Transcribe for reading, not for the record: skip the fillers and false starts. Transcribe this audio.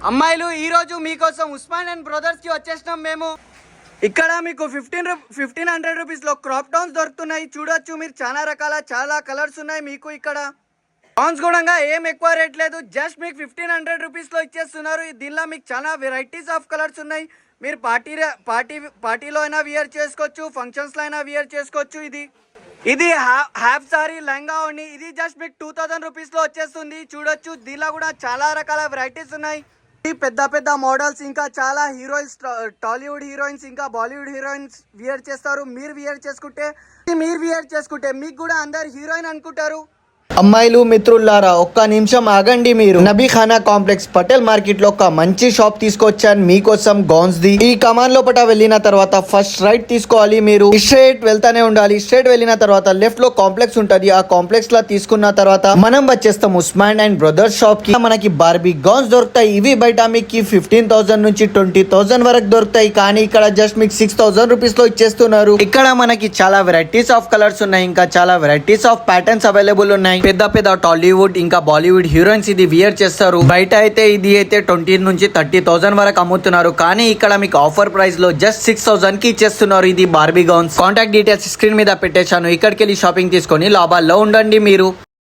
అమ్మాయిలు ఈ రోజు మీకోసం ఉస్మాన్ అండ్ బ్రదర్స్ కి వచ్చేసినాం మేము. ఇక్కడ మీకు 1500 రూపీస్ లో క్రాప్ టౌన్స్ దొరుకుతున్నాయి. చూడొచ్చు మీరు, చాలా కలర్స్ ఉన్నాయి మీకు. ఇక్కడ టౌన్స్ కూడా ఏం ఎక్కువ రేట్ లేదు, జస్ట్ మీకు 1500 రూపీస్ లో ఇచ్చేస్తున్నారు. దీనిలో మీకు చాలా వెరైటీస్ ఆఫ్ కలర్స్ ఉన్నాయి. మీరు పార్టీలో అయినా వియర్ చేసుకోవచ్చు, ఫంక్షన్స్ లో అయినా వియర్ చేసుకోవచ్చు. ఇది హాఫ్ సారీ లెహంగా ఓని. ఇది జస్ట్ మీకు 2000 రూపీస్ లో వచ్చేస్తుంది. చూడొచ్చు, దీనిలో కూడా చాలా రకాల వెరైటీస్ ఉన్నాయి. పెద్ద మోడల్స్, ఇంకా చాలా హీరోయిన్స్, టాలీవుడ్ హీరోయిన్స్ ఇంకా బాలీవుడ్ హీరోయిన్స్ వియర్ చేస్తారు. మీరు వియర్ చేసుకుంటే మీకు కూడా అందరు హీరోయిన్ అనుకుంటారు. అమ్మాయిలు మిత్రులారా, ఒక్క నిమిషం ఆగండి. మీరు నబీఖానా కాంప్లెక్స్ పటేల్ మార్కెట్ లో ఒక మంచి షాప్ తీసుకొచ్చాను మీకోసం, గౌన్స్ ది. ఈ కమాన్ లోపట వెళ్ళిన తర్వాత ఫస్ట్ రైట్ తీసుకోవాలి. మీరు స్ట్రేట్ వెళ్తానే ఉండాలి. స్ట్రేట్ వెళ్ళిన తర్వాత లెఫ్ట్ లో కాంప్లెక్స్ ఉంటది. ఆ కాంప్లెక్స్ లో తీసుకున్న తర్వాత మనం వచ్చేస్తాం ఉస్మాన్ అండ్ బ్రదర్స్ షాప్ కి. మనకి బార్బీ గౌన్స్ దొరుకుతాయి. ఇవి బయట మీకు 15,000 నుంచి 20,000 వరకు దొరుకుతాయి. కానీ ఇక్కడ జస్ట్ మీకు 6,000 రూపీస్ లో ఇచ్చేస్తున్నారు. ఇక్కడ మనకి చాలా వెరైటీస్ ఆఫ్ కలర్స్ ఉన్నాయి, ఇంకా చాలా వెరైటీస్ ఆఫ్ ప్యాటర్న్స్ అవైలబుల్ ఉన్నాయి. పెద్ద టాలీవుడ్ ఇంకా బాలీవుడ్ హీరోయిన్స్ ఇది వియర్ చేస్తారు. బయట అయితే ఇది 20 నుంచి 30,000 వరకు అమ్ముతున్నారు. కానీ ఇక్కడ మీకు ఆఫర్ ప్రైస్ లో జస్ట్ 6,000 కి ఇచ్చేస్తున్నారు. ఇది Barbie gowns. Contact details screen మీద పెట్టేశాను. ఇక్కడికి వెళ్ళి షాపింగ్ తీసుకొని లాభాల్లో ఉండండి మీరు.